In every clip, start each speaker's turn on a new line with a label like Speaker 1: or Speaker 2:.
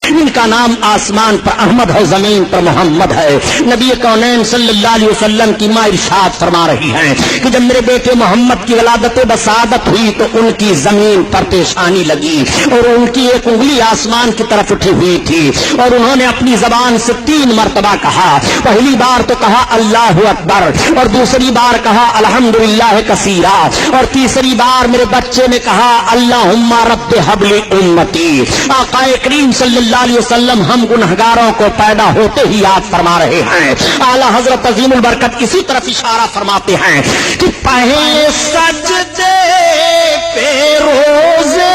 Speaker 1: ان کا نام آسمان پر احمد ہے، زمین پر محمد ہے۔ نبی کونین صلی اللہ علیہ وسلم کی ماں ارشاد فرما رہی ہیں کہ جب میرے بیٹے محمد کی ولادت بسعادت ہوئی تو ان کی زمین پر پیشانی لگی اور ان کی ایک انگلی آسمان کی طرف اٹھی ہوئی تھی، اور انہوں نے اپنی زبان سے 3 مرتبہ کہا۔ پہلی بار تو کہا اللہ اکبر، اور دوسری بار کہا الحمدللہ کثیرا، اور تیسری بار میرے بچے نے کہا اللہم رب حب لی امتی۔ آقا کریم صلی اللہ علیہ وسلم ہم گنہگاروں کو پیدا ہوتے ہی یاد فرما رہے ہیں۔ اعلی حضرت عظیم البرکت اسی طرف اشارہ فرماتے ہیں کہ پہلے سجدے پہ روزے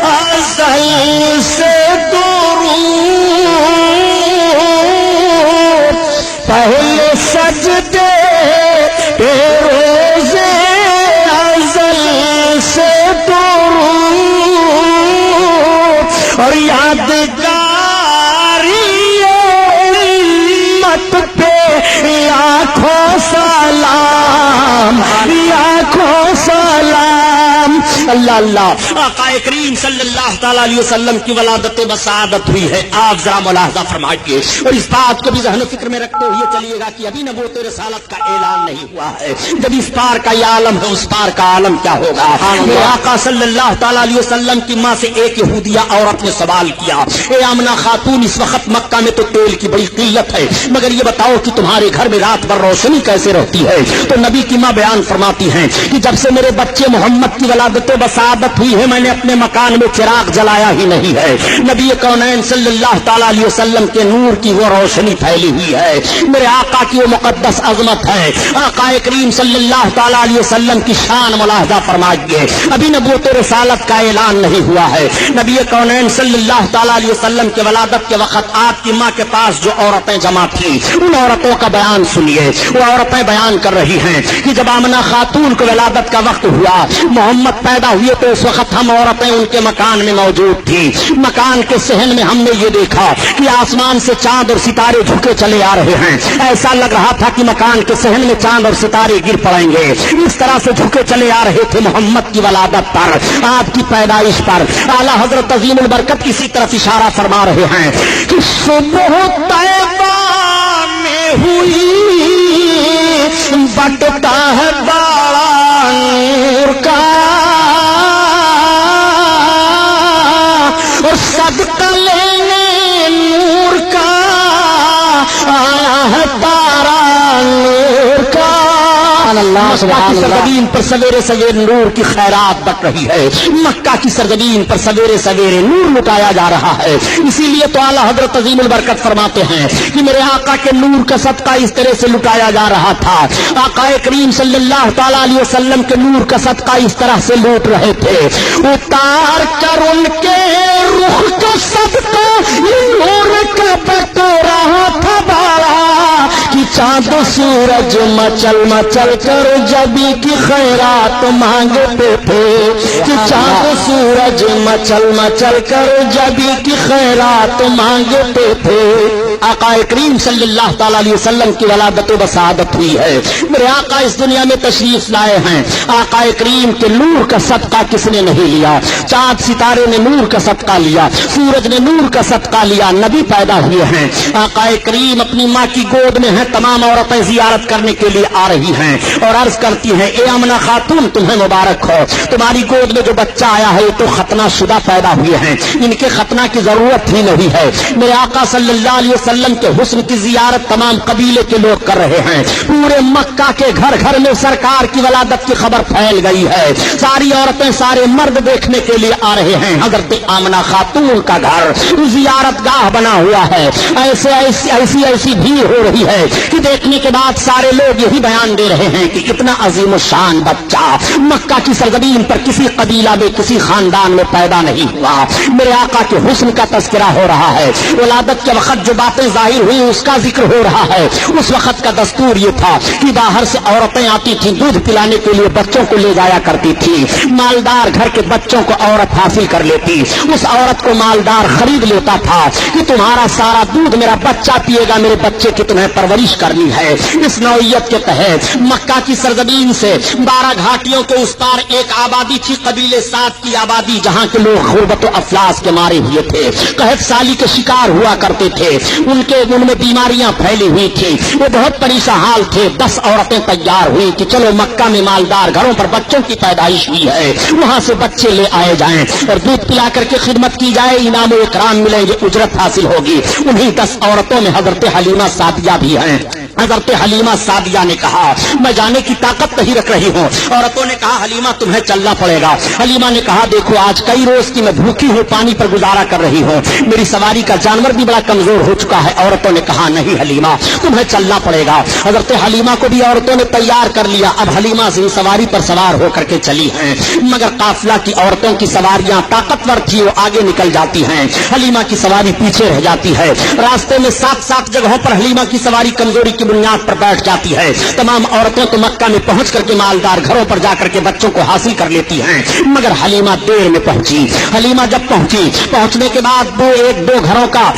Speaker 1: ازل سے درود، پہلے سجدے پہ روزے ازل سے درود، اور یادگاری امت پہ لاکھوں سلام، لاکھوں سلام۔ اللہ اللہ، آقا کریم صلی اللہ تعالی علیہ وسلم کی ولادت بسعادت ہوئی ہے۔ آپ ذرا ملاحظہ فرمائیے اور اس بات کو بھی ذہن و فکر میں رکھتے ہوئے چلیے گا کہ ابھی نبوت رسالت کا اعلان نہیں ہوا ہے۔ جب اس پار کا یہ عالم ہے اس پار کا عالم کیا ہوگا؟ میرے آقا صلی اللہ تعالی علیہ وسلم کی ماں سے ایک یہودیہ عورت نے سوال کیا، اے آمنہ خاتون، اس وقت مکہ میں تو تیل کی بڑی قلت ہے، مگر یہ بتاؤ کہ تمہارے گھر میں رات بھر روشنی کیسے رہتی ہے؟ تو نبی کی ماں بیان فرماتی ہیں کہ جب سے میرے بچے محمد کی ولادت بسعادت ہوئی ہے میں نے اپنے مکان میں چراغ جلایا ہی نہیں ہے۔ نبی کونین صلی اللہ تعالی علیہ وسلم کے نور کی وہ روشنی پھیلی ہوئی ہے، میرے آقا کی وہ مقدس عظمت ہے۔ آقا کریم صلی اللہ تعالی علیہ وسلم کی شان ملاحظہ فرمائیے، ابھی نبوت رسالت کا اعلان نہیں ہوا ہے۔ نبی کونین صلی اللہ تعالی علیہ وسلم کے ولادت کے وقت آپ کی ماں کے پاس جو عورتیں جمع تھیں ان عورتوں کا بیان سنیے۔ وہ عورتیں بیان کر رہی ہیں کہ جب آمنہ خاتون کو ولادت کا وقت ہوا، محمد پیدا ہوئے تو اس وقت ہم عورتیں ان کے مکان میں موجود تھی۔ مکان کے صحن میں ہم نے یہ دیکھا کہ آسمان سے چاند اور ستارے جھکے چلے آ رہے ہیں، ایسا لگ رہا تھا کہ مکان کے صحن میں چاند اور ستارے گر پڑیں گے، اس طرح سے جھکے چلے آ رہے تھے محمد کی ولادت پر، آپ کی پیدائش پر۔ اعلیٰ حضرت عظیم البرکت اسی طرف اشارہ فرما رہے ہیں کہ صبح طیبہ میں ہوئی بٹتا ہے بڑا نور کا، اور صدقہ لینے نور کا آیا ہے تارا نور کا۔ مکہ کی سرزمین پر سویرے سویرے نور کی خیرات بٹ رہی ہے، مکہ کی سرزمین پر سویرے سویرے نور لٹایا جا رہا ہے۔ اسی لیے تو اعلیٰ حضرت عظیم البرکت فرماتے ہیں کہ میرے آقا کے نور کا صدقہ اس طرح سے لٹایا جا رہا تھا، آقا کریم صلی اللہ تعالی علیہ وسلم کے نور کا صدقہ اس طرح سے لوٹ رہے تھے، اتار کر ان کے رخ کا صدقہ نور کا بٹ رہا تھا بارہ، کہ چاند سورج مچل مچل کر جبی کی خیرات مانگتے تھے، کہ چاند سورج مچل مچل کر جبی کی خیرات مانگتے تھے۔ آقا کریم صلی اللہ تعالی علیہ وسلم کی ولادت و بسعادت ہوئی ہے، میرے آقا اس دنیا میں تشریف لائے ہیں، آقا کریم کے نور کا صدقہ کس نے نہیں لیا؟ چاند ستارے نے نور کا صدقہ لیا، سورج نے نور کا صدقہ لیا، نبی پیدا ہوئے ہیں۔ آقا کریم اپنی ماں کی گود میں ہیں، تمام عورتیں زیارت کرنے کے لیے آ رہی ہیں اور عرض کرتی ہیں اے آمنہ خاتون تمہیں مبارک ہو، تمہاری گود میں جو بچہ آیا ہے تو ختنہ شدہ پیدا ہوئے ہیں، ان کے ختنہ کی ضرورت ہی نہیں ہے۔ میرے آقا صلی اللہ علیہ وسلم کے حسن کی زیارت تمام قبیلے کے لوگ کر رہے ہیں، پورے مکہ کے گھر گھر میں سرکار کی ولادت کی خبر پھیل گئی ہے، ساری عورتیں سارے مرد دیکھنے کے لیے آ رہے ہیں۔ حضرت آمنہ خاتون کا گھر زیارت گاہ بنا ہوا ہے، ایسی بھیڑ ہو رہی ہے کہ دیکھنے کے بعد سارے لوگ یہی بیان دے رہے ہیں کہ اتنا عظیم الشان بچہ مکہ کی سرزمین پر کسی قبیلہ میں کسی خاندان میں پیدا نہیں ہوا۔ میرے آقا کے حسن کا تذکرہ ہو رہا ہے، ولادت کے وقت جو باتیں باتیں ظاہر ہوئی اس کا ذکر ہو رہا ہے۔ اس وقت کا دستور یہ تھا کہ باہر سے عورتیں آتی تھیں، دودھ پلانے کے لیے بچوں کو لے جایا کرتی تھی۔ مالدار گھر کے بچوں کو عورت حاصل کر لیتی، اس عورت کو مالدار خرید لیتا تھا کہ تمہارا سارا دودھ میرا بچہ پیے گا، میرے بچے کی تمہیں پرورش کرنی ہے۔ اس نوعیت کے تحت مکہ کی سرزمین سے 12 گھاٹیوں کے اس پار ایک آبادی تھی، قبیلے سعد کی آبادی، جہاں کے لوگ غربت و افلاس کے مارے ہوئے تھے، قحط سالی کے شکار ہوا کرتے تھے، ان میں بیماریاں پھیلی ہوئی تھی، وہ بہت پریشان حال تھے۔ 10 عورتیں تیار ہوئی کہ چلو مکہ میں مالدار گھروں پر بچوں کی پیدائش ہوئی ہے، وہاں سے بچے لے آئے جائیں اور دودھ پلا کر کے خدمت کی جائے، انعام و اکرام ملیں گے، اجرت حاصل ہوگی۔ انہیں 10 عورتوں میں حضرت حلیمہ سعدیہ بھی ہیں۔ حضرت حلیمہ سعدیہ نے کہا میں جانے کی طاقت نہیں رکھ رہی ہوں۔ عورتوں نے کہا حلیمہ تمہیں چلنا پڑے گا۔ حلیمہ نے کہا دیکھو آج کئی روز کی میں بھوکی ہوں، پانی پر گزارا کر رہی ہوں، میری سواری کا جانور بھی بڑا کمزور ہو چکا ہے۔ عورتوں نے کہا نہیں حلیمہ تمہیں چلنا پڑے گا۔ حضرت حلیمہ کو بھی عورتوں نے تیار کر لیا، اب حلیمہ سے سواری پر سوار ہو کر کے چلی ہیں، مگر قافلہ کی عورتوں کی سواریاں طاقتور تھی، وہ آگے نکل جاتی ہیں، حلیمہ کی سواری پیچھے رہ جاتی ہے۔ راستے میں 7 جگہوں پر حلیمہ کی سواری کمزوری کی بنیاد پر بیٹھ جاتی ہے۔ تمام عورتیں تو مکہ میں پہنچ کر کے مالدار گھروں پر جا کر کے بچوں کو حاصل کر لیتی ہیں، مگر حلیمہ دیر میں پہنچی۔ حلیمہ جب پہنچنے کے بعد ایک دو گھروں کا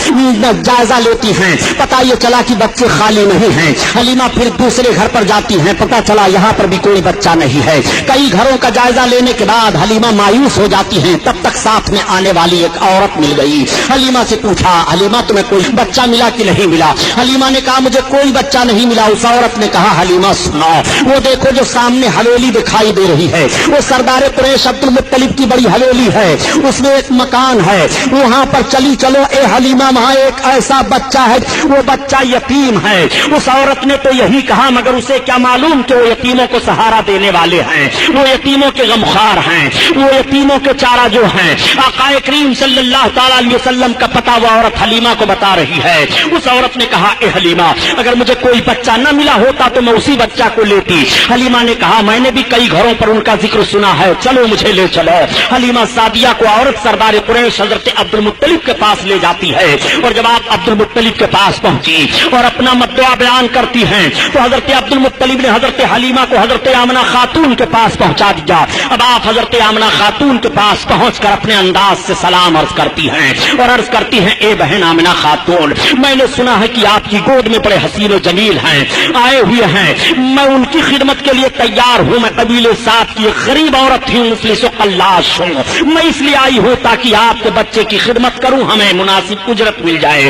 Speaker 1: جائزہ لیتی ہیں، پتہ یہ چلا کہ بچے خالی نہیں ہیں۔ حلیمہ پھر دوسرے گھر پر جاتی ہیں، پتہ چلا یہاں پر بھی کوئی بچہ نہیں ہے۔ کئی گھروں کا جائزہ لینے کے بعد حلیمہ مایوس ہو جاتی ہیں، تب تک ساتھ میں آنے والی ایک عورت مل گئی۔ حلیمہ سے پوچھا حلیمہ تمہیں کوئی بچہ ملا کہ نہیں ملا؟ حلیمہ نے کہا مجھے کوئی بچہ نہیں ملا۔ اس عورت نے کہا حلیمہ سنو، وہ دیکھو جو سامنے حویلی دکھائی دے رہی ہے، وہ سردار قریش عبد المطلب کی بڑی حویلی ہے، اس میں ایک مکان ہے، وہاں پر چلی چلو اے حلیمہ، وہاں ایک ایسا بچہ ہے، وہ بچہ یتیم ہے۔ اس عورت نے تو یہی کہا، مگر اسے کیا معلوم کہ وہ یتیموں کو سہارا دینے والے ہیں، وہ یتیموں کے غمخوار ہیں، وہ یتیموں کے چارہ جو ہیں۔ آقا کریم صلی اللہ تعالی علیہ وسلم کا پتہ وہ عورت حلیمہ کو بتا رہی ہے۔ اس عورت نے کہا اے حلیمہ اگر مجھے کوئی بچہ نہ ملا ہوتا تو میں اسی بچہ کو لیتی۔ حلیمہ نے کہا میں نے بھی کئی گھروں پر ان کا ذکر سنا ہے، چلو مجھے لے چلو۔ حلیمہ سعدیہ کو عورت سردار قریش حضرت عبد المطلب کے پاس لے جاتی ہے، اور جب آپ عبد المطلب کے پاس پہنچی اور اپنا مدعا بیان کرتی ہیں تو حضرت عبد المطلب نے حضرت حلیمہ کو حضرت آمنہ خاتون کے پاس پہنچا دیا۔ اب آپ حضرت آمنہ خاتون کے پاس پہنچ کر اپنے انداز سے سلام عرض کرتی ہیں اور عرض کرتی ہیں اے بہن آمنہ خاتون، میں نے سنا ہے کہ آپ کی گود میں بڑے حسین و جمیل ہیں، آئے ہوئے ہیں، میں ان کی خدمت کے لیے تیار ہوں۔ میں قبیلے سعد کی غریب عورت ہوں، مفلس و قلاش ہوں، میں اس لیے آئی ہوں تاکہ آپ کے بچے کی خدمت کروں، ہمیں مناسب اجرت مل جائے۔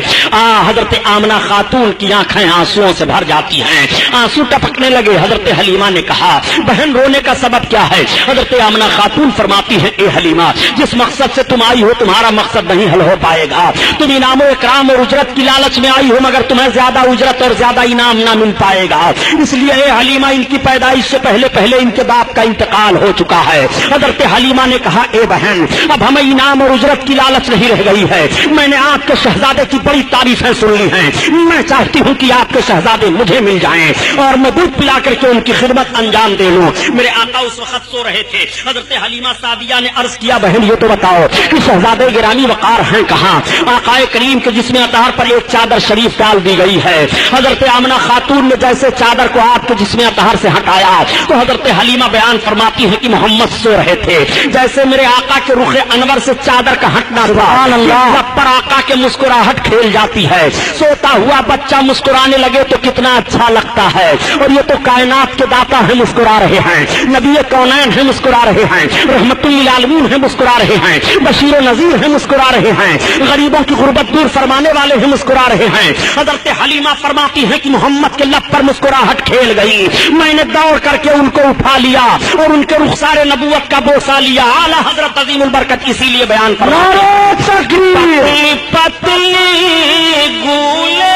Speaker 1: حضرت آمنہ خاتون کی آنکھیں آنسوؤں سے بھر جاتی ہیں، آنسو ٹپکنے لگے۔ حضرت حلیمہ نے کہا بہن رونے کا سبب کیا ہے؟ حضرت آمنہ خاتون فرماتی ہے اے حلیمہ جس مقصد سے تم آئی ہو تمہارا مقصد نہیں حل ہو پائے گا، تم انعام و اکرام اور اجرت کی لالچ میں آئی ہو، مگر تمہیں زیادہ اجرت اور زیادہ انعام نہ مل پائے گا، اس لیے اے حلیمہ ان کی پیدائش سے پہلے ان کے باپ کا انتقال ہو چکا ہے۔ حضرت حلیمہ نے کہا اے بہن اب ہمیں انعام اور اجرت کی لالچ نہیں رہ گئی ہے، میں نے آپ کے شہزادے کی بڑی تعریفیں سن لی ہیں، میں چاہتی ہوں کہ آپ کے شہزادے مجھے مل جائیں اور میں دودھ پلا کر کے ان کی خدمت انجام دے لوں۔ میرے آقا اس وقت سو رہے تھے۔ حضرت حلیمہ سعدیہ نے عرض کیا بہن یہ تو بتاؤ کہ شہزادے گرامی وقار ہیں کہاں؟ آقا کریم کے جسم اطہر پر ایک چادر شریف ڈال دی گئی ہے۔ حضرت آمنہ خاتون نے جیسے چادر کو آپ کے جسم اطہر سے ہٹایا تو حضرت حلیمہ بیان فرماتی ہے کہ محمد سو رہے تھے، جیسے میرے آقا کے رخ انور سے چادر کا ہٹنا سبحان اللہ پر آقا کے مسکراہٹ کھیل جاتی ہے، سوتا ہوا بچہ مسکرانے لگے تو کتنا اچھا لگتا ہے، اور یہ تو کائنات کے داتا ہیں مسکرا رہے ہیں، نبی کونین ہیں مسکرا رہے ہیں، رحمت للعالمین ہیں مسکرا رہے ہیں، بشیر و نذیر ہیں مسکرا رہے ہیں، غریبوں کی غربت دور فرمانے والے ہیں مسکرا رہے ہیں۔ حضرت حلیمہ فرماتی ہے کہ محمد کے لب پر مسکراہٹ کھیل گئی، میں نے دوڑ کر کے ان کو اٹھا لیا اور ان کے رخسار نبوت کا بوسہ لیا۔ اعلیٰ حضرت عظیم البرکت اسی لیے بیان فرماتے ہیں پتلی گولے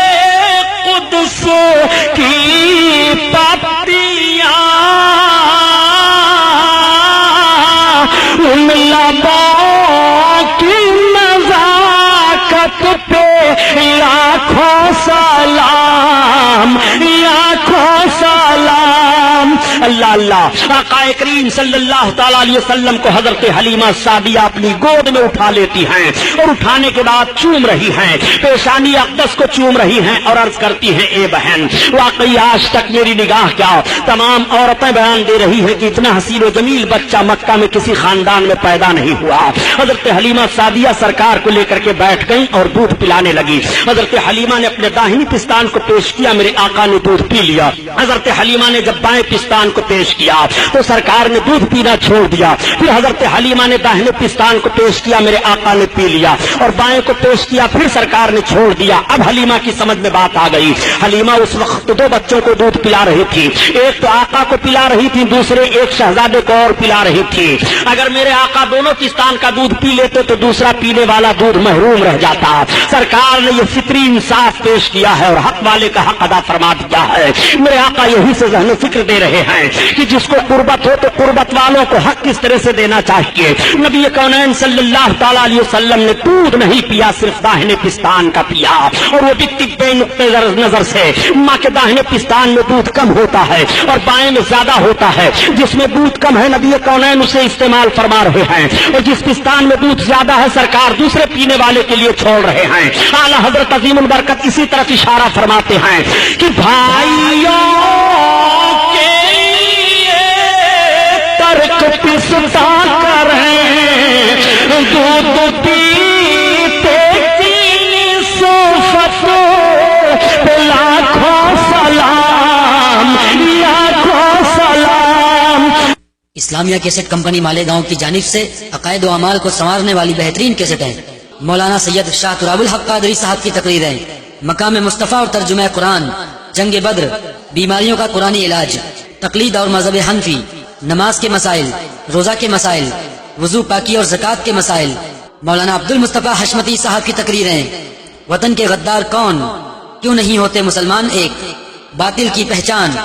Speaker 1: قدس کی پتیاں ان لبوں کی نزاکت پہ لاکھوں سلام لاکھوں سلام اللہ اللہ، آقا کریم صلی اللہ تعالی علیہ وسلم کو حضرت حلیمہ سعدیہ اپنی گود میں اٹھا لیتی ہیں اور اٹھانے کے بعد چوم رہی ہیں، پیشانی اقدس کو چوم رہی ہیں اور عرض کرتی ہیں اے بہن واقعی آج تک میری نگاہ کیا تمام عورتیں بیان دے رہی ہیں کہ اتنا حسین و جمیل بچہ مکہ میں کسی خاندان میں پیدا نہیں ہوا۔ حضرت حلیمہ سعدیہ سرکار کو لے کر کے بیٹھ گئی اور دودھ پلانے لگی۔ حضرت حلیمہ نے اپنے داہنی پستان کو پیش کیا، میرے آقا نے دودھ پی لیا۔ حضرت حلیمہ نے جب بائیں پستان کو پیش کیا تو سرکار نے دودھ پینا چھوڑ دیا۔ پھر حضرت حلیمہ نے داہنے پستان کو پیش کیا، میرے آقا نے پی لیا، اور بائیں کو پیش کیا، پھر سرکار نے چھوڑ دیا۔ اب حلیمہ کی سمجھ میں بات آ گئی۔ حلیمہ اس وقت دو بچوں کو دودھ پلا رہی تھی، ایک تو آقا کو پلا رہی تھی، دوسرے ایک شہزادے کو اور پلا رہی تھی۔ اگر میرے آقا دونوں پستان کا دودھ پی لیتے تو دوسرا پینے والا دودھ محروم رہ جاتا۔ سرکار نے یہ فطری انصاف پیش کیا ہے اور حق والے کا حق ادا فرما دیا ہے۔ میرے آقا یہی سے ذہن فکر دے رہے ہیں کہ جس کو قربت ہو تو قربت والوں کو حق کس طرح سے دینا چاہیے۔ نبی کونین صلی اللہ تعالی علیہ وسلم نے دودھ نہیں پیا، صرف داہنے پستان کا پیا، اور وہ بھی طبی نقطہ نظر سے ماں کے داہنے پستان میں دودھ کم ہوتا ہے اور بائیں میں زیادہ ہوتا ہے۔ جس میں دودھ کم ہے نبی کونین اسے استعمال فرما رہے ہیں، اور جس پستان میں دودھ زیادہ ہے سرکار دوسرے پینے والے کے لیے چھوڑ رہے ہیں۔ اعلیٰ حضرت عظیم البرکت اسی طرف اشارہ فرماتے ہیں کہ بھائیوں کے لیے ترک پستا کریں، دودھ پیتے تین صفتوں پہ لاکھوں سلام، لاکھوں سلام۔
Speaker 2: اسلامیہ کیسٹ کمپنی مالیگاؤں کی جانب سے عقائد و اعمال کو سنوارنے والی بہترین کیسٹیں مولانا سید شاہ تراب الحق قادری صاحب کی تقریریں، مقام مصطفیٰ اور ترجمہ قرآن، جنگ بدر، بیماریوں کا قرآنی علاج، تقلید اور مذہب حنفی، نماز کے مسائل، روزہ کے مسائل، وضو پاکی اور زکوٰۃ کے مسائل، مولانا عبد المصطفیٰ حشمتی صاحب کی تقریریں، وطن کے غدار کون، کیوں نہیں ہوتے مسلمان ایک، باطل کی پہچان۔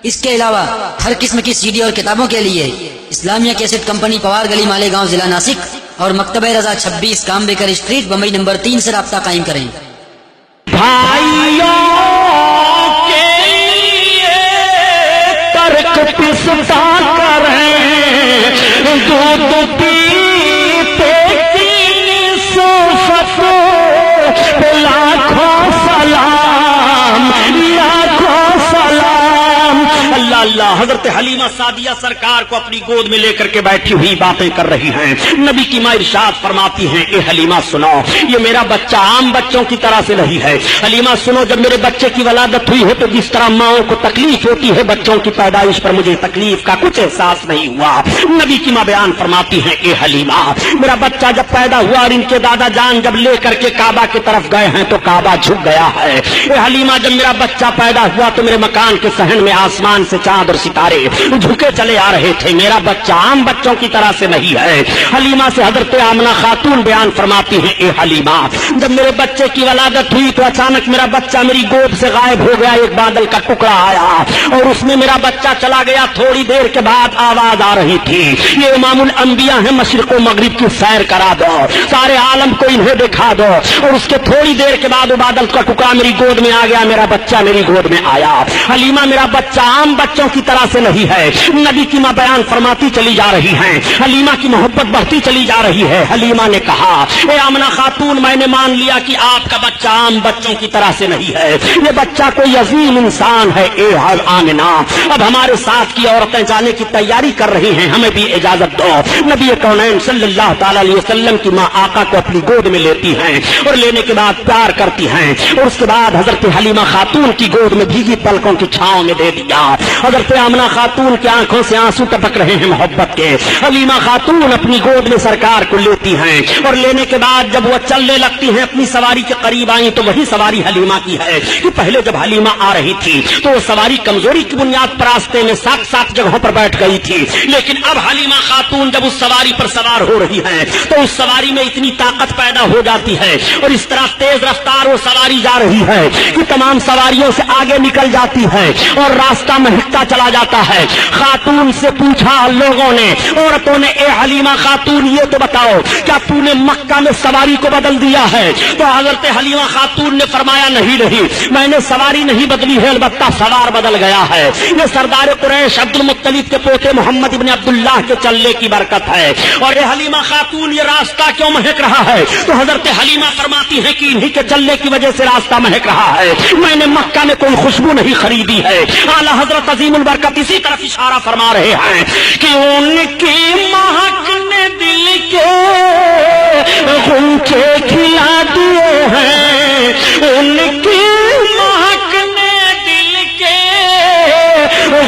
Speaker 2: اس کے علاوہ ہر قسم کی سی ڈی اور کتابوں کے لیے اسلامیہ کیسٹ کمپنی پوار گلی مالیگاؤں ضلع ناسک اور مکتبہ رضا 26 کامبیکر اسٹریٹ بمبئی نمبر 3 سے رابطہ قائم کریں۔
Speaker 1: بھائیوں کے لیے ترک پستا کریں، دودھ پیتے تین صفتوں پہ لاکھوں سلام، لاکھوں سلام۔ اللہ اللہ، حضرت حلیمہ سعدیہ سرکار کو اپنی گود میں لے کر کے بیٹھی ہوئی باتیں کر رہی ہیں۔ نبی کی ماں ارشاد فرماتی ہیں اے حلیمہ سنو، یہ میرا بچہ عام بچوں کی طرح سے نہیں ہے۔ حلیمہ سنو، جب میرے بچے کی ولادت ہوئی ہے تو جس طرح ماؤں کو تکلیف ہوتی ہے بچوں کی پیدائش پر، مجھے تکلیف کا کچھ احساس نہیں ہوا۔ نبی کی ماں بیان فرماتی ہیں اے حلیمہ، میرا بچہ جب پیدا ہوا اور ان کے دادا جان جب لے کر کے کعبہ کی طرف گئے ہیں تو کعبہ جھک گیا ہے۔ اے حلیمہ، جب میرا بچہ پیدا ہوا تو میرے مکان کے صحن میں آسمان سے چاند اور ستارے جھکے چلے آ رہے تھے۔ میرا بچہ عام بچوں کی طرح سے نہیں ہے۔ حلیمہ سے حضرت آمنہ خاتون بیان فرماتی ہیں اے حلیمہ، جب میرے بچے کی ولادت ہوئی تو اچانک میرا بچہ میری گود سے غائب ہو گیا، ایک بادل کا ٹکڑا آیا اور اس میں میرا بچہ چلا گیا۔ تھوڑی دیر کے بعد آواز آ رہی تھی، یہ امام الانبیاء ہیں، مشرق و مغرب کی سیر کرا دو، سارے عالم کو انہیں دکھا دو۔ اور اس کے تھوڑی دیر کے بعد وہ بادل کا ٹکڑا میری گود میں آ گیا، میرا بچہ میری گود میں آیا۔ حلیمہ، میرا بچہ عام بچوں کی طرح سے نہیں ہے۔ نبی کی ماں بیان فرماتی چلی جا رہی ہیں، حلیمہ کی محبت بڑھتی چلی جا رہی ہے۔ حلیمہ نے کہا اے آمنہ خاتون، میں نے مان لیا کہ آپ کا بچہ عام بچوں کی طرح سے نہیں ہے، یہ بچہ کوئی عظیم انسان ہے۔ اے آمنہ، اب ہمارے ساتھ کی عورتیں جانے کی تیاری کر رہی ہیں، ہمیں بھی اجازت دو۔ نبی کونین صلی اللہ تعالی علیہ وسلم کی ماں آقا کو اپنی گود میں لیتی ہیں اور لینے کے بعد پیار کرتی ہیں، اور اس کے بعد حضرت حلیمہ خاتون کی گود میں بھیگی پلکوں کی چھاؤں میں دے دیا۔ حضرت آمنہ خاتون کی آنکھوں سے آنسو ٹپک رہے ہیں محبت کے۔ حلیمہ خاتون اپنی گود میں سرکار کو لیتی ہیں اور لینے کے بعد جب وہ چلنے لگتی ہیں، اپنی سواری کے قریب آئیں تو وہی سواری حلیمہ کی ہے کہ پہلے جب حلیمہ آ رہی تھی تو وہ سواری کمزوری کی بنیاد پر راستے میں 7 جگہوں پر بیٹھ گئی تھی، لیکن اب حلیمہ خاتون جب اس سواری پر سوار ہو رہی ہیں تو اس سواری میں اتنی طاقت پیدا ہو جاتی ہے اور اس طرح تیز رفتار وہ سواری جا رہی ہے کہ تمام سواریوں سے آگے نکل جاتی ہے اور راستہ مہکتا ہوتا چلا جاتا ہے۔ خاتون سے پوچھا لوگوں نے، عورتوں نے، اے حلیمہ خاتون یہ تو بتاؤ کیا تو نے مکہ میں سواری کو بدل دیا ہے؟ تو حضرت حلیمہ خاتون نے فرمایا نہیں میں نے سواری نہیں بدلی ہے، البتہ سوار بدل گیا ہے۔ یہ سردار قریش عبد المطلب کے پوتے محمد ابن عبداللہ کے چلنے کی برکت ہے۔ اور یہ حلیمہ خاتون یہ راستہ کیوں مہک رہا ہے؟ تو حضرت حلیمہ فرماتی ہیں کہ انہی کے چلنے کی وجہ سے راستہ مہک رہا ہے، میں نے مکہ میں کوئی خوشبو نہیں خریدی ہے۔ اعلیٰ حضرت عظیم البرکت اسی طرف اشارہ فرما رہے ہیں کہ ان کی مہک نے دل کے غنچے کھلا دیے ہیں، ان کی مہک نے دل کے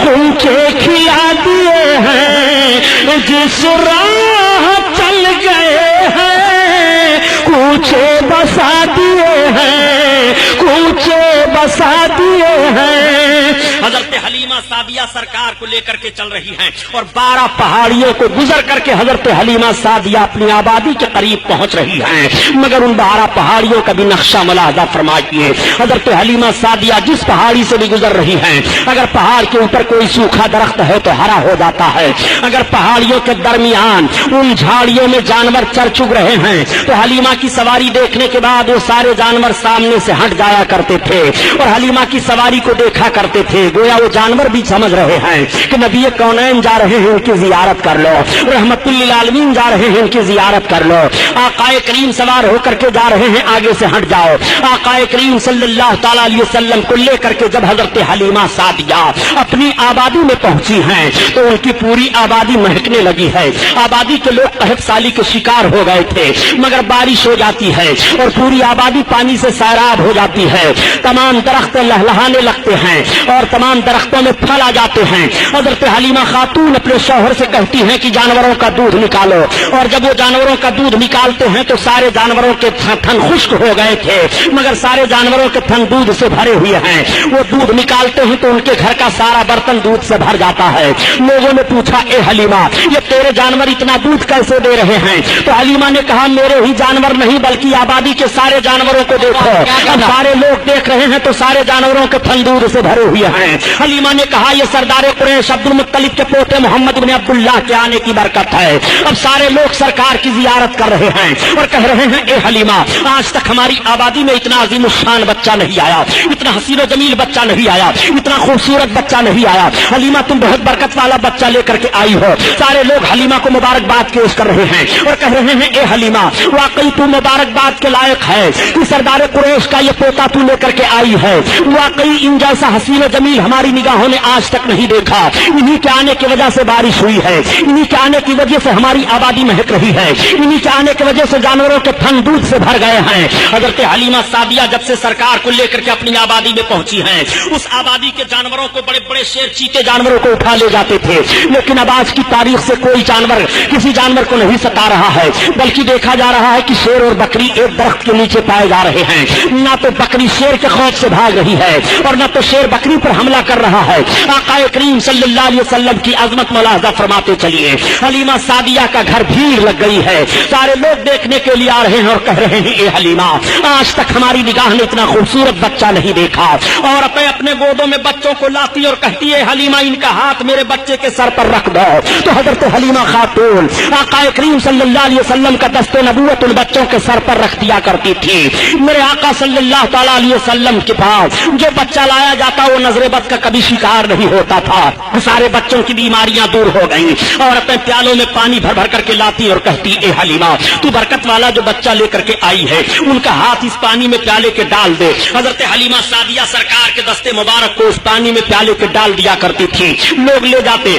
Speaker 1: غنچے کھلا دیے ہیں، جس راہ چل گئے ہیں کوچے بسا دیے ہیں، کوچے بسا دیے ہیں۔ حضرت حلیمہ سعدیہ سرکار کو لے کر کے چل رہی ہیں اور 12 پہاڑیوں کو گزر کر کے حضرت حلیمہ سعدیہ اپنی آبادی کے قریب پہنچ رہی ہیں، مگر ان 12 پہاڑیوں کا بھی نقشہ ملاحظہ فرمائیے۔ حضرت حلیمہ سعدیہ جس پہاڑی سے بھی گزر رہی ہیں، اگر پہاڑ کے اوپر کوئی سوکھا درخت ہے تو ہرا ہو جاتا ہے، اگر پہاڑیوں کے درمیان ان جھاڑیوں میں جانور چر چگ رہے ہیں تو حلیمہ کی سواری دیکھنے کے بعد وہ سارے جانور سامنے سے ہٹ جایا کرتے تھے اور حلیمہ کی سواری کو دیکھا کرتے تھے، گویا وہ جانور بھی سمجھ رہے ہیں کہ نبی کونین جا رہے ہیں، ان کی زیارت کر لو، رحمت للعالمین جا رہے ہیں، ان کی زیارت کر لو، آقا کریم سوار ہو کر کے جا رہے ہیں، آگے سے ہٹ جاؤ۔ آقا کریم صلی اللہ تعالی علیہ وسلم کو لے کر کے جب حضرت حلیمہ سعدیہ اپنی آبادی میں پہنچی ہیں تو ان کی پوری آبادی مہکنے لگی ہے۔ آبادی کے لوگ قحط سالی کے شکار ہو گئے تھے، مگر بارش ہو جاتی ہے اور پوری آبادی پانی سے سیراب ہو جاتی ہے، تمام درخت لہلہانے لگتے ہیں اور تمام درختوں میں پھل آ جاتے ہیں۔ حضرت حلیمہ خاتون اپنے شوہر سے کہتی ہیں کہ جانوروں کا دودھ نکالو، اور جب وہ جانوروں کا دودھ نکالتے ہیں تو سارے جانوروں کے تھن خشک ہو گئے تھے، مگر سارے جانوروں کے تھن دودھ سے بھرے ہوئے ہیں۔ وہ دودھ نکالتے ہیں تو ان کے گھر کا سارا برتن دودھ سے بھر جاتا ہے۔ لوگوں نے پوچھا اے حلیمہ یہ تیرے جانور اتنا دودھ کیسے دے رہے ہیں؟ تو حلیمہ نے کہا میرے ہی جانور نہیں بلکہ آبادی کے سارے جانوروں کو دیکھو، اب سارے لوگ دیکھ رہے ہیں تو سارے جانوروں کے تھن دودھ سے بھرے ہوئے ہیں۔ حلیمہ نے کہا یہ سردار قریش عبد المطلب کے پوتے محمد بن عبداللہ کے آنے کی برکت ہے، اب سارے لوگ سرکار کی زیارت کر رہے ہیں اور کہہ رہے ہیں اے حلیمہ آج تک ہماری آبادی میں اتنا عظیم الشان بچہ نہیں آیا، اتنا حسین و جمیل بچہ نہیں آیا، اتنا خوبصورت بچہ نہیں آیا، حلیمہ تم بہت برکت والا بچہ لے کر کے آئی ہو۔ سارے لوگ حلیمہ کو مبارکباد پیش کر رہے ہیں اور کہہ رہے ہیں اے حلیمہ واقعی تو مبارکباد کے لائق ہے کہ سردار قریش کا یہ پوتا تو لے کر کے آئی ہے، واقعی ان جیسا حسین و جمیل ہماری نگاہوں نے آج تک نہیں دیکھا، انہی کے آنے کی وجہ سے بارش ہوئی ہے، انہی کے آنے کی وجہ سے ہماری آبادی مہک رہی ہے، انہی کے آنے کی وجہ سے جانوروں کے تھن دودھ سے بھر گئے ہیں۔ حضرت حلیمہ سعدیہ جب سے سرکار کو لے کر کے اپنی آبادی میں پہنچی ہیں، اس آبادی کے جانوروں کو بڑے بڑے شیر چیتے جانوروں کو اٹھا لے جاتے تھے، لیکن اب آج کی تاریخ سے کوئی جانور کسی جانور کو نہیں ستا رہا ہے، بلکہ دیکھا جا رہا ہے کہ شیر اور بکری ایک درخت کے نیچے پائے جا رہے ہیں، نہ تو بکری شیر کے خوف سے بھاگ رہی ہے اور نہ تو شیر بکری پر حملہ کر رہا ہے۔ آقا کریم صلی اللہ علیہ وسلم کی عظمت ملاحظہ فرماتے چلیے۔ حلیمہ سعدیہ کا گھر بھیڑ لگ گئی ہے، سارے لوگ دیکھنے کے لیے آ رہے ہیں اور کہہ رہے ہیں اے حلیمہ آج تک ہماری نگاہ نے اتنا خوبصورت بچہ نہیں دیکھا، اور اپنے گودوں میں بچوں کو لاتی اور کہتی ہے حلیمہ ان کا ہاتھ میرے بچے کے سر پر رکھ دو۔ تو حضرت حلیمہ خاتون آقا کریم صلی اللہ علیہ وسلم کا دست نبوت ان بچوں کے سر پر رکھ دیا کرتی تھی۔ میرے آقا صلی اللہ تعالی علیہ وسلم کے پاس جو بچہ لایا جاتا وہ نظر بد کا کبھی شکار نہیں ہوتا تھا، سارے بچوں کی بیماریاں دور ہو گئیں، اور اپنے پیالوں میں پانی بھر بھر کر کے لاتی اور کہتی اے حلیمہ تو برکت والا جو بچہ لے کر کے آئی ہے ان کا ہاتھ اس پانی میں پیالے کے ڈال دے۔ حضرت حلیمہ سعدیہ سرکار کے دستے مبارک کو اس پانی میں پیالے کے ڈال دیا کرتی تھی، لوگ لے جاتے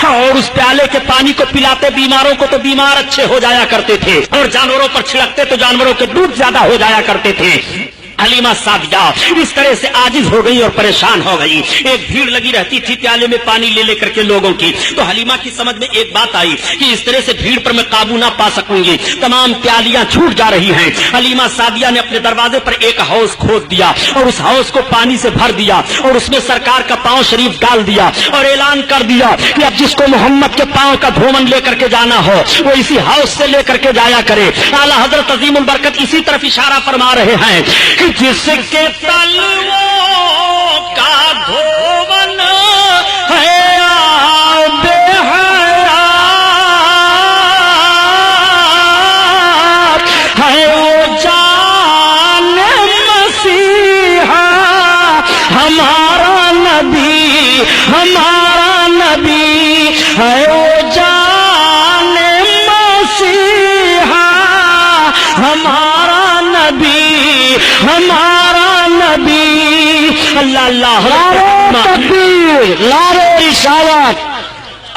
Speaker 1: اور اس پیالے کے پانی کو پلاتے بیماروں کو تو بیمار اچھے ہو جایا کرتے تھے، اور جانوروں پر چھڑکتے تو جانوروں کے دودھ زیادہ ہو جایا کرتے تھے۔ حلیمہ سعدیہ اس طرح سے عاجز ہو گئی اور پریشان ہو گئی، ایک بھیڑ لگی رہتی تھی پیالے میں پانی لے لے کر کے لوگوں کی، تو حلیمہ کی سمجھ میں ایک بات آئی کہ اس طرح سے بھیڑ پر میں قابو نہ پا سکوں گی، تمام پیالیاں چھوٹ جا رہی ہیں۔ حلیمہ سعدیہ نے اپنے دروازے پر ایک حوض کھود دیا اور اس حوض کو پانی سے بھر دیا اور اس میں سرکار کا پاؤں شریف ڈال دیا اور اعلان کر دیا کہ اب جس کو محمد کے پاؤں کا دھومن لے کر کے جانا ہو وہ اسی حوض سے لے کر کے جایا کرے۔ اعلیٰ حضرت عظیم البرکت اسی طرف اشارہ فرما رہے ہیں کہ جس کے تلووں کا دھومن ہے ہمارا نبی ہے او جان مسیحا، ہمارا نبی، ہمارا نبی۔ اللہ اللہ، نعرہ تکبیر، نعرہ رسالت۔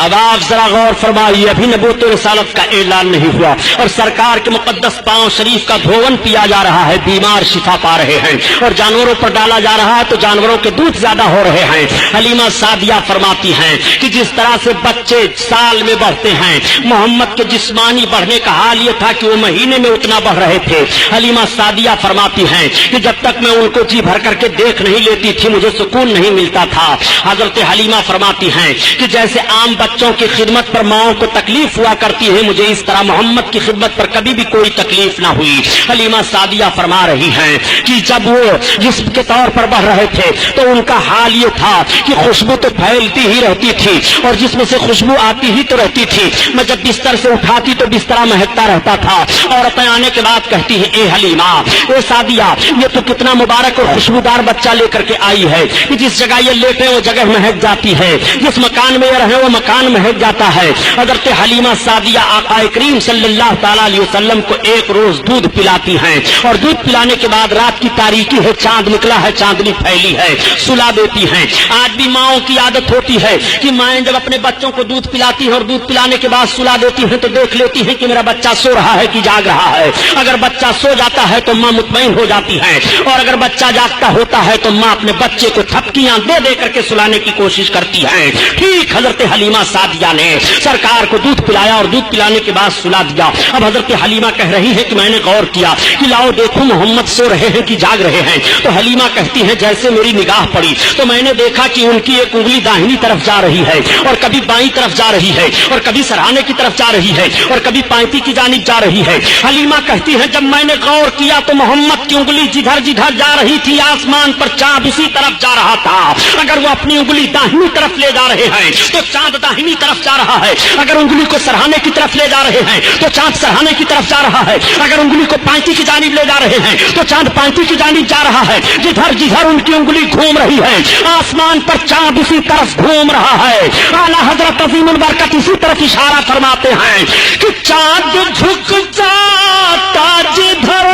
Speaker 1: اب آپ ذرا غور فرمائیے، ابھی نبوت و رسالت کا اعلان نہیں ہوا اور سرکار کے مقدس پاؤں شریف کا دھون پیا جا رہا ہے، بیمار شفا پا رہے ہیں، اور جانوروں پر ڈالا جا رہا ہے تو جانوروں کے دودھ زیادہ ہو رہے ہیں۔ حلیمہ سعدیہ فرماتی ہیں کہ جس طرح سے بچے سال میں بڑھتے ہیں، محمد کے جسمانی بڑھنے کا حال یہ تھا کہ وہ مہینے میں اتنا بڑھ رہے تھے۔ حلیمہ سعدیہ فرماتی ہیں کہ جب تک میں ان کو جی بھر کر کے دیکھ نہیں لیتی تھی مجھے سکون نہیں ملتا تھا۔ حضرت حلیمہ فرماتی ہیں کہ جیسے عام بچوں کی خدمت پر ماؤں کو تکلیف ہوا کرتی ہے، مجھے اس طرح محمد کی خدمت پر کبھی بھی کوئی تکلیف نہ ہوئی۔ حلیمہ سعدیہ فرما رہی ہیں کہ جب وہ جسم کے طور پر بڑھ رہے تھے تو ان کا حال یہ تھا کہ خوشبو تو پھیلتی ہی رہتی تھی اور جسم سے خوشبو آتی ہی تو رہتی تھی، میں جب بستر سے اٹھاتی تو بستر مہکتا رہتا تھا۔ عورتیں آنے کے بعد کہتی ہیں اے حلیمہ، اے سعدیہ، یہ تو کتنا مبارک اور خوشبودار بچہ لے کر کے آئی ہے کہ جس جگہ یہ لیٹے وہ جگہ مہک جاتی ہے، جس مکان میں یہ رہے وہ مکان مہک جاتا ہے۔ حضرت حلیمہ سعدیہ آقا کریم صلی اللہ تعالیٰ علیہ وسلم کو ایک روز دودھ پلاتی ہیں اور دودھ پلانے کے بعد رات کی تاریکی ہے، چاند نکلا ہے، چاندنی پھیلی ہے، سلا دیتی ہیں۔ آج بھی ماؤں کی عادت ہوتی ہے کہ مائیں جب اپنے بچوں کو دودھ پلاتی ہیں اور دودھ پلانے کے بعد سلا دیتی ہیں تو دیکھ لیتی ہیں کہ میرا بچہ سو رہا ہے کہ جاگ رہا ہے۔ اگر بچہ سو جاتا ہے تو ماں مطمئن ہو جاتی ہے، اور اگر بچہ جاگتا ہوتا ہے تو ماں اپنے بچے کو تھپکیاں دے دے کر کے سلانے کی کوشش کرتی ہے۔ ٹھیک حضرت حلیمہ سعدیہ نے سرکار کو دودھ پلایا اور دودھ پلانے کے بعد سلا دیا۔ اب حضرت حلیمہ کہہ رہی ہے کہ میں نے غور کیا کہ لاؤ دیکھو محمد سو رہے ہیں کہ جاگ رہے ہیں، تو حلیمہ کہتی ہیں جیسے میری نگاہ پڑی تو میں نے دیکھا کہ ان کی ایک انگلی داہنی طرف جا رہی ہے اور کبھی بائیں طرف جا رہی ہے اور کبھی سرہانے کی طرف جا رہی ہے اور کبھی پائتی کی جانب جا رہی ہے۔ حلیمہ کہتی ہے جب میں نے غور کیا تو محمد کی انگلی جدھر جدھر جا رہی تھی آسمان پر چاند اسی طرف جا رہا تھا۔ اگر وہ اپنی انگلی داہنی طرف لے جا رہے ہیں تو چاند داہنی طرف جا رہا ہے، اگر انگلی کو سرہانے کی طرف لے جا رہے ہیں تو چاند سرہانے کی طرف جا رہا ہے، اگر انگلی کو پائتی کی جانب لے جا رہے ہیں تو چاند پائتی کی جانب جا رہا ہے۔ جدھر جدھر ان کی انگلی گھوم رہی ہے آسمان پر چاند اسی طرف گھوم رہا ہے۔ اعلیٰ حضرت عظیم البرکت اسی طرف اشارہ فرماتے ہیں کہ چاند جھک جاتا جدھر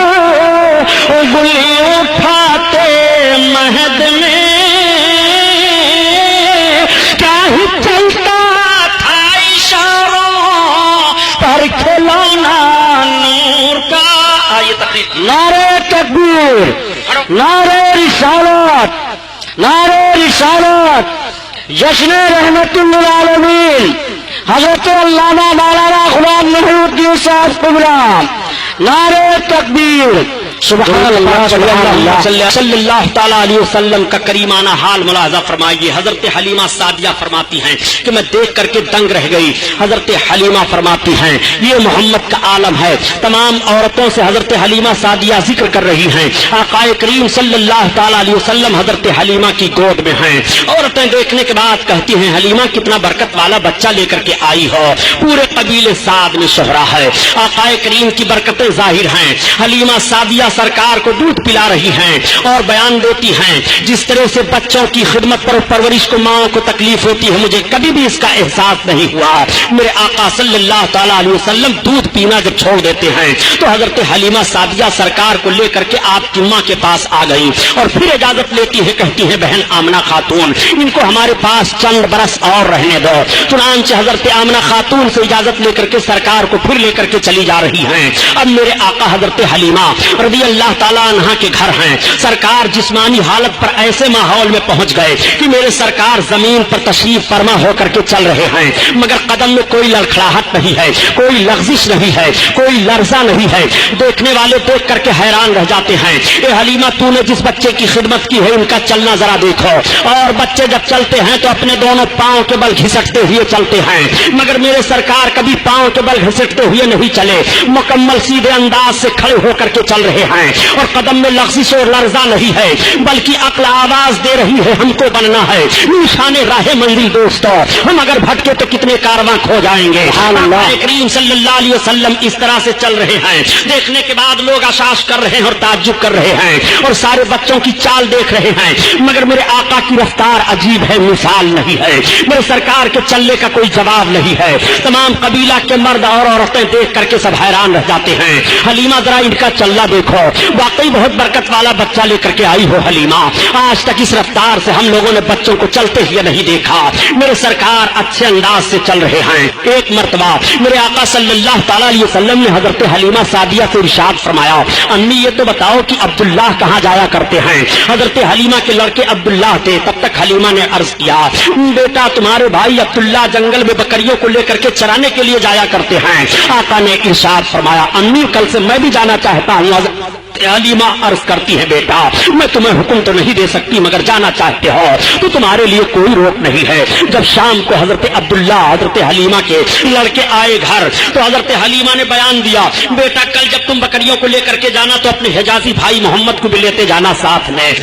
Speaker 1: انگلی اٹھاتے مہد میں، کیا ہی چلتا تھا اشاروں پر کھلونا نور کا۔ آئیے تقریر، نعرہ تکبیر، نعرہ رسالت، نعرہ رسالت، جشن رحمت للعالمین حضرت علامہ مولانا غلام محی الدین صاحب قبرا، نعرہ تکبیر، سبحان اللہ صلی اللہ تعالیٰ علیہ وسلم کا کریمانہ حال ملاحظہ فرمائیے۔ حضرت حلیمہ سعدیہ فرماتی ہیں کہ میں دیکھ کر کے دنگ رہ گئی۔ حضرت حلیمہ فرماتی ہیں یہ محمد کا عالم ہے۔ تمام عورتوں سے حضرت حلیمہ سعدیہ ذکر کر رہی ہیں، آقا کریم صلی اللہ تعالیٰ علیہ وسلم حضرت حلیمہ کی گود میں ہیں۔ عورتیں دیکھنے کے بعد کہتی ہیں حلیمہ کتنا برکت والا بچہ لے کر کے آئی ہو، پورے قبیلے سعد میں شہرا ہے، آقا کریم کی برکتیں ظاہر ہیں۔ حلیمہ سعدیہ سرکار کو دودھ پلا رہی ہیں اور بیان دیتی ہیں جس طرح سے بچوں کی خدمت پر پرورش کو ماں کو تکلیف ہوتی ہے مجھے کبھی بھی اس کا احساس نہیں ہوا۔ میرے آقا صلی اللہ تعالیٰ علیہ وسلم دودھ پینا جب چھوڑ دیتے ہیں تو حضرت حلیمہ سعدیہ سرکار کو لے کر کے آپ کی ماں کے پاس آ گئی اور پھر اجازت لیتی ہے، کہتی ہے بہن آمنہ خاتون ان کو ہمارے پاس چند برس اور رہنے دو۔ چنانچہ حضرت آمنہ خاتون سے اجازت لے کر کے سرکار کو پھر لے کر کے چلی جا رہی ہیں۔ اب میرے آقا حضرت حلیمہ رضی اللہ تعالیٰ عنہ کے گھر ہیں، سرکار جسمانی حالت پر ایسے ماحول میں پہنچ گئے کہ میرے سرکار زمین پر تشریف فرما ہو کر کے چل رہے ہیں، مگر قدم میں کوئی لڑکھڑاہٹ نہیں ہے، کوئی لغزش نہیں ہے، کوئی لرزہ نہیں ہے۔ دیکھنے والے دیکھ کر کے حیران رہ جاتے ہیں، اے حلیمہ تو نے جس بچے کی خدمت کی ہے ان کا چلنا ذرا دیکھو۔ اور بچے جب چلتے ہیں تو اپنے دونوں پاؤں کے بل گھسٹتے ہوئے چلتے ہیں، مگر میرے سرکار کبھی پاؤں کے بل گھسٹتے ہوئے نہیں چلے، مکمل سیدھے انداز سے کھڑے ہو کر کے چل رہے ہیں اور قدم میں لغزش اور لرزہ نہیں ہے بلکہ عقل آواز دے رہی ہے ہم کو بننا ہے نشان راہ منزل دوستو ہم اگر بھٹکے تو کتنے کارواں کھو جائیں گے آقا کریم صلی اللہ علیہ وسلم اس طرح سے چل رہے ہیں دیکھنے کے بعد لوگ اشاش کر رہے ہیں اور تعجب کر رہے ہیں اور سارے بچوں کی چال دیکھ رہے ہیں مگر میرے آقا کی رفتار عجیب ہے مثال نہیں ہے میرے سرکار کے چلنے کا کوئی جواب نہیں ہے تمام قبیلہ کے مرد اور عورتیں دیکھ کر کے سب حیران رہ جاتے ہیں حلیمہ ذرا ان کا چلنا دیکھو واقعی بہت برکت والا بچہ لے کر کے آئی ہو حلیمہ آج تک اس رفتار سے ہم لوگوں نے بچوں کو چلتے ہوئے نہیں دیکھا میرے سرکار اچھے انداز سے چل رہے ہیں ایک مرتبہ میرے آقا صلی اللہ تعالی علیہ وسلم نے حضرت حلیمہ سعدیہ سے ارشاد فرمایا امی یہ تو بتاؤ کہ عبداللہ کہاں جایا کرتے ہیں حضرت حلیمہ کے لڑکے عبداللہ تھے تب تک حلیمہ نے عرض کیا بیٹا تمہارے بھائی عبداللہ جنگل میں بکریوں کو لے کر کے چرانے کے لیے جایا کرتے ہیں آقا نے ارشاد فرمایا امی کل سے میں بھی جانا چاہتا ہوں حلیمہ عرض کرتی ہے بیٹا میں تمہیں حکم تو نہیں دے سکتی مگر جانا چاہتے ہو تو تمہارے لیے کوئی روک نہیں ہے جب شام کو حضرت عبداللہ حضرت حلیمہ کے لڑکے آئے گھر تو حضرت حلیمہ نے بیان دیا بیٹا کل جب تم بکریوں کو لے کر کے جانا تو اپنے حجازی بھائی محمد کو بھی لیتے جانا ساتھ میں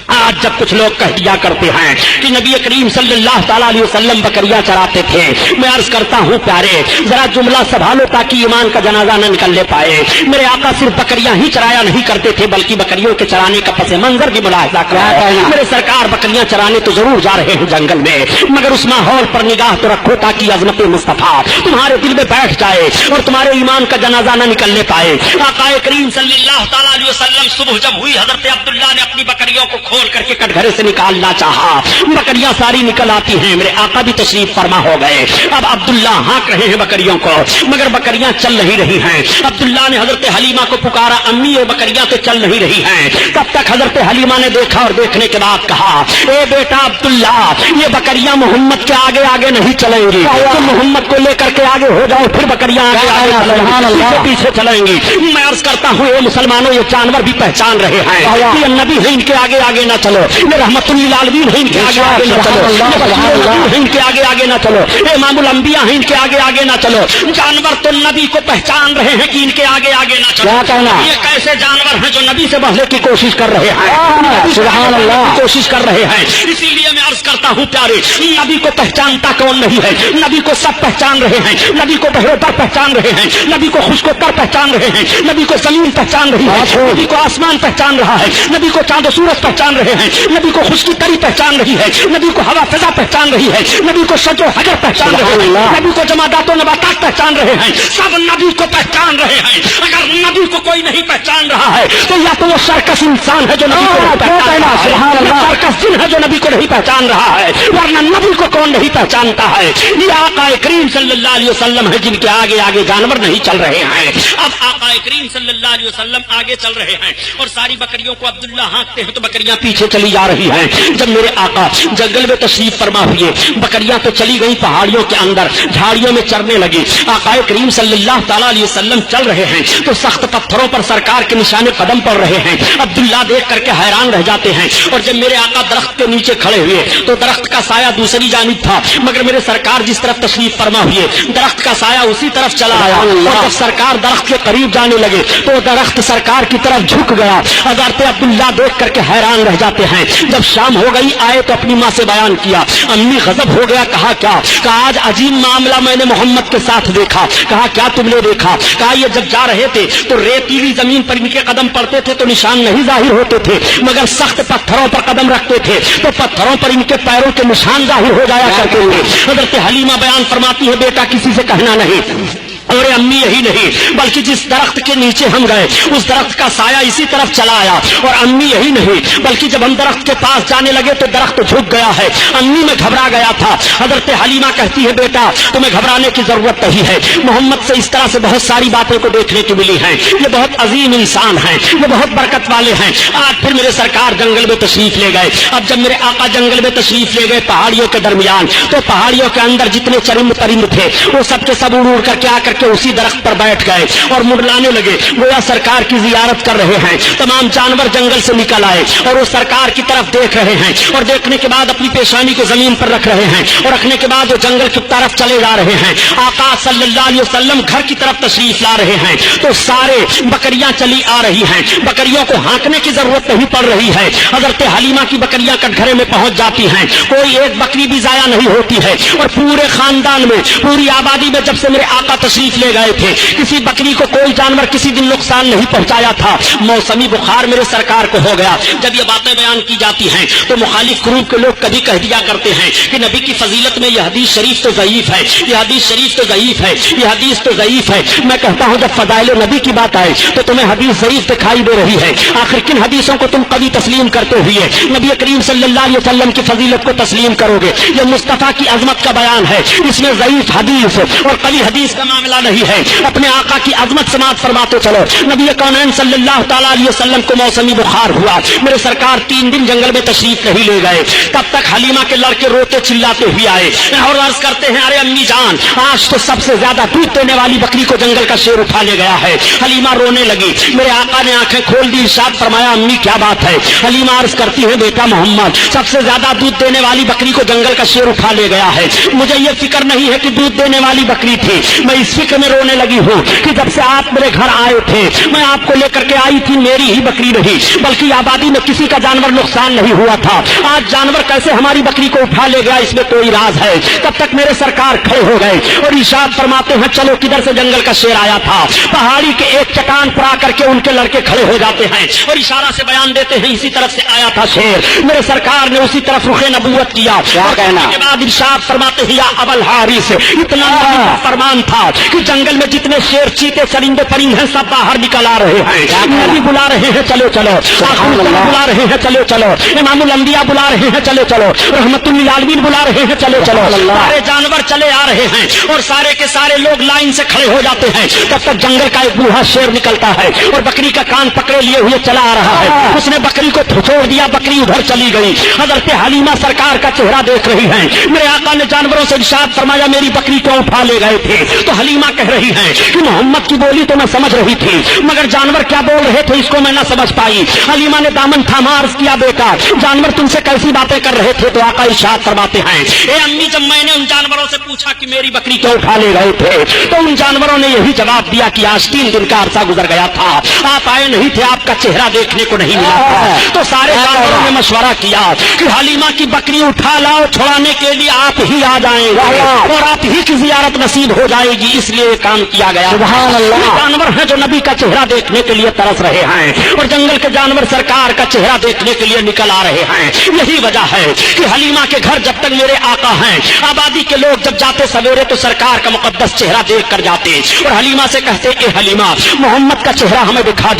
Speaker 1: آج جب کچھ لوگ کہہ دیا کرتے ہیں کہ نبی کریم صلی اللہ تعالیٰ علیہ وسلم بکریاں چراتے تھے میں عرض کرتا ہوں پیارے ذرا جملہ سنبھالو تاکہ ایمان کا جنازہ نہ نکل لے پائے میرے آقا صرف بکریاں ہی چرایا نہیں کرتے تھے بلکہ بکریوں کے چرانے کا پس منظر بھی ملاحظہ کرایا میرے سرکار بکریاں چرانے تو ضرور جا رہے ہیں جنگل میں مگر اس ماحول پر نگاہ تو رکھو تاکہ عظمت مصطفیٰ تمہارے دل میں بیٹھ جائے اور تمہارے ایمان کا جنازہ نہ نکل لے پائے آقا کریم صلی اللہ تعالیٰ علیہ وسلم صبح جب ہوئی حضرت عبداللہ نے اپنی بکریوں کو کھول کر کے کٹگھرے سے نکالنا چاہا بکریاں ساری نکل آتی ہیں میرے آقا بھی تشریف فرما ہو گئے اب عبداللہ ہانک رہے ہیں بکریوں کو مگر بکریاں چل نہیں رہی ہیں عبداللہ نے حضرت حلیمہ کو پکارا امی یہ بکریاں تو چل نہیں رہی ہیں تب تک حضرت حلیمہ نے دیکھا اور دیکھنے کے بعد کہا اے بیٹا عبداللہ یہ بکریاں محمد کے آگے آگے نہیں چلیں گی تم محمد کو لے کر کے آگے ہو جاؤ پھر بکریاں آگے پیچھے چلیں گی میں عرض کرتا ہوں اے مسلمانوں یہ جانور بھی پہچان رہے ہیں یہ نبی ہے ان کے آگے آگے نہ چلو یہ رحمت للعالمین ہے ان کے آگے آگے نہ چلو یہ ان کے آگے آگے نہ چلو امام الانبیاء ہیں ان کے آگے آگے نہ چلو جانور تو نبی کو پہچان رہے ہیں کہ ان کے آگے آگے نہ چلو یہ کیسے جانور ہیں جو نبی سے بڑھنے کی کوشش کر رہے ہیں سبحان اللہ کوشش کر رہے ہیں اسی لیے میں عرض کرتا ہوں پیارے نبی کو پہچانتا کون نہیں ہے نبی کو سب پہچان رہے ہیں نبی کو بہرے در پہچان رہے ہیں نبی کو خشک و تر پہچان رہے ہیں نبی کو زمین پہچان رہی ہے نبی کو آسمان پہچان رہا ہے نبی کو چاند و سورج پہچان رہے ہیں نبی کو خشکی تری پہچان رہی ہے نبی کو ہوا فضا پہچان رہی ہے نبی کو شجر و حجر پہچان رہے ہیں نبی کو جمادات و نباتات پہچان رہے ہیں سب نبی کو پہچان رہے ہیں اگر نبی کو کوئی نہیں پہچان رہا ہے تو یا تو وہ سرکس انسان ہے جو نبی کو نہیں پہچان رہا ہے یا سرکس جن ہے جو نبی کو نہیں پہچان رہا ہے ورنہ نبی کو کون نہیں پہچانتا ہے یہ آقا کریم صلی اللہ علیہ وسلم ہے جن کے آگے آگے جانور نہیں چل رہے ہیں اب آقا کریم صلی اللہ علیہ وسلم آگے چل رہے ہیں اور ساری بکریوں کو عبداللہ ہانکتے ہیں تو بکریاں پیچھے چلی جا رہی ہیں جب میرے آقا جنگل میں تشریف فرما ہوئے بکریاں تو چلی گئی پہاڑیوں کے اندر جھاڑیوں میں چرنے لگی آقا کریم صلی اللہ تعالیٰ علیہ وسلم چل رہے ہیں تو سخت پتھروں پر سرکار کے نشان قدم پڑ رہے ہیں عبداللہ دیکھ کر کے حیران رہ جاتے ہیں اور جب میرے آقا درخت کے نیچے کھڑے ہوئے تو درخت کا سایہ دوسری جانب تھا مگر میرے سرکار جس طرف تشریف فرما ہوئے درخت کا سایہ اسی طرف چلا آیا اور جب سرکار درخت کے قریب جانے لگے تو درخت سرکار کی طرف جھک گیا حضرت عبداللہ دیکھ کر کے حیران رہ جاتے ہیں جب شام ہو گئی آئے تو اپنی ماں سے بیان کیا امی غضب ہو گیا کہا کیا کہا آج عجیب معاملہ میں نے محمد کے ساتھ دیکھا کہا کیا تم نے دیکھا کہا یہ جب جا رہے تھے تو ریتیلی زمین پر ان کے قدم پڑتے تھے تو نشان نہیں ظاہر ہوتے تھے مگر سخت پتھروں پر قدم رکھتے تھے تو پتھروں پر ان کے پیروں کے نشان ظاہر ہو جایا کرتے تھے حضرت حلیمہ بیان فرماتی ہے بیٹا کسی سے کہنا نہیں اور امی یہی نہیں بلکہ جس درخت کے نیچے ہم گئے اس درخت کا سایہ اسی طرف چلا آیا اور امی یہی نہیں بلکہ جب ہم درخت کے پاس جانے لگے تو درخت جھک گیا ہے امی میں گھبرا گیا تھا حضرت حلیمہ کہتی ہے بیٹا تمہیں گھبرانے کی ضرورت نہیں ہے محمد سے اس طرح سے بہت ساری باتیں کو دیکھنے کی ملی ہیں یہ بہت عظیم انسان ہیں یہ بہت برکت والے ہیں آج پھر میرے سرکار جنگل میں تشریف لے گئے اب جب میرے آقا جنگل میں تشریف لے گئے پہاڑیوں کے درمیان تو پہاڑیوں کے اندر جتنے چرند پرند تھے وہ سب کے سب اڑ اڑ کر کے آ کر کے اسی درخت پر بیٹھ گئے اور منڈلانے لگے، گویا سرکار کی زیارت کر رہے ہیں۔ تمام جانور جنگل سے نکل آئے اور وہ سرکار کی طرف دیکھ رہے ہیں، اور دیکھنے کے بعد اپنی پیشانی کو زمین پر رکھ رہے ہیں، اور رکھنے کے بعد وہ جنگل کی طرف چلے جا رہے ہیں۔ آقا صلی اللہ علیہ وسلم گھر کی طرف تشریف لا رہے ہیں تو سارے بکریاں چلی آ رہی ہیں، بکریوں کو ہانکنے کی ضرورت نہیں پڑ رہی ہے۔ حضرت حلیمہ کی بکریاں کٹگھرے میں پہنچ جاتی ہیں، کوئی ایک بکری بھی ضائع نہیں ہوتی ہے، اور پورے خاندان میں، پوری آبادی میں جب سے میرے آقا تشریف لے گئے تھے، کسی بکری کو کوئی جانور کسی دن نقصان نہیں پہنچایا تھا۔ موسمی بخار میرے سرکار کو ہو گیا۔ جب یہ باتیں بیان کی جاتی ہیں تو مخالف گروپ کے لوگ کبھی کہہ دیا کرتے ہیں کہ نبی کی فضیلت میں یہ حدیث شریف تو ضعیف ہے، یہ حدیث شریف تو ضعیف ہے، یہ حدیث تو ضعیف ہے۔ میں کہتا ہوں جب فضائل نبی کی بات آئے تو تمہیں حدیث ضعیف دکھائی دے رہی ہے، آخر کن حدیثوں کو تم کبھی تسلیم کرتے ہوئے نبی کریم صلی اللہ علیہ وسلم کی فضیلت کو تسلیم کرو گے؟ یہ مصطفیٰ کی عظمت کا بیان ہے، اس میں ضعیف حدیث اور قوی حدیث کا معاملہ نہیں ہے۔ اپنے آقا کی عظمت سماعت فرماتے چلو۔ نبی کونین صلی اللہ تعالیٰ علیہ وسلم کو موسمی بخار ہوا، میرے سرکار 3 دن جنگل میں تشریف نہیں لے گئے، تب تک حلیمہ کے لڑکے روتے چلاتے ہوئے آئے اور عرض کرتے ہیں ارے امی جان، آج تو سب سے زیادہ دودھ دینے والی بکری کو جنگل کا شیر اٹھا لے گیا ہے۔ حلیمہ رونے لگی، میرے آقا نے آنکھیں کھول دی، ارشاد فرمایا امی کیا بات ہے؟ حلیمہ عرض کرتی ہے بیٹا محمد، سب سے زیادہ دودھ دینے والی بکری کو جنگل کا شیر اٹھا لے گیا ہے۔ مجھے یہ فکر نہیں ہے کہ دودھ دینے والی بکری تھی، میں اس فکر میں رونے لگی ہوں کہ جب سے آپ میرے گھر آئے تھے میں آپ کو لے کر کے آئی تھی، میری ہی بکری نہیں بلکہ آبادی میں کسی کا جانور نقصان نہیں ہوا تھا، آج جانور کیسے ہماری بکری کو اٹھا لے گیا اس میں کوئی راز ہے۔ تب تک میرے سرکار کھڑے ہو گئے اور ارشاد فرماتے ہیں چلو کدھر سے جنگل کا شیر آیا تھا؟ پہاڑی کے ایک چٹان پر آ کر کے ان کے لڑکے کھڑے ہو جاتے ہیں اور اشارہ سے بیان دیتے ہیں اسی طرف سے آیا تھا شیر۔ میرے سرکار نے اسی طرف رخ نبوت کیا،
Speaker 3: کیا کہنا؟
Speaker 1: کے بعد ارشاد فرماتے ہیں یا ابل حارث، اتنا بڑا فرمان تھا کہ جنگل میں جتنے شیر چیتے چرندے پرند ہیں سب باہر نکل آ رہے ہیں، نبی بلا رہے ہیں چلو چلو، بلا رہے ہیں چلو چلو، امام الانبیاء بلا رہے ہیں چلو چلو، رحمت للعالمین بلا رہے ہیں چلو چلو، سارے جانور چلے آ رہے ہیں اور سارے کے سارے لوگ لائن سے کھڑے ہو جاتے ہیں۔ تب تک جنگل کا ایک بوڑھا شیر نکلتا ہے اور بکری کا کان پکڑے لیے ہوئے چلا آ رہا ہے، اس نے بکری کو چھوڑ دیا، بکری ادھر چلی گئی۔ حضرت حلیمہ سرکار کا چہرہ دیکھ رہی ہیں، میرے آقا نے جانوروں سے ارشاد فرمایا میری بکری کیوں اٹھا لے گئے تھے؟ تو حلیمہ کہہ رہی ہیں کہ محمد کی بولی تو میں سمجھ رہی تھی مگر جانور کیا بول رہے تھے اس کو میں نہ سمجھ پائی۔ حلیمہ نے دامن تھاما، عرض کیا بیٹا جانور تم سے کیسی باتیں کر رہے تھے؟ تو آقا ارشاد فرماتے ہیں اے امی جب میں نے ان جانوروں سے پوچھا کہ میری بکری کیوں اٹھا لے گئے تھے تو ان جانوروں نے یہی جواب دیا کہ آج 3 دن کا عرصہ گزر گیا تھا، آپ آئے نہیں تھے، آپ کا چہرہ دیکھنے کو نہیں ملا تھا۔ تو سارے جانوروں نے مشورہ کیا کہ حلیمہ کی بکری اٹھا لاؤ، چھڑانے کے لیے آپ ہی آ جائیں گے اور آپ ہی کی زیارت نصیب ہو جائے گی، اس لیے کام کیا گیا۔
Speaker 3: سبحان اللہ۔
Speaker 1: جانور ہیں جو نبی کا چہرہ دیکھنے کے لیے ترس رہے ہیں اور جنگل کے جانور سرکار کا چہرہ دیکھنے کے لیے نکل آ رہے ہیں۔ یہی وجہ ہے کہ حلیمہ کے گھر جب تک میرے آقا ہیں، آبادی کے لوگ جب جاتے سویرے تو سرکار کا مقدس چہرہ دیکھ کر جاتے اور حلیمہ سے کہتے اے حلیمہ محمد کا چہرہ ہمیں دکھا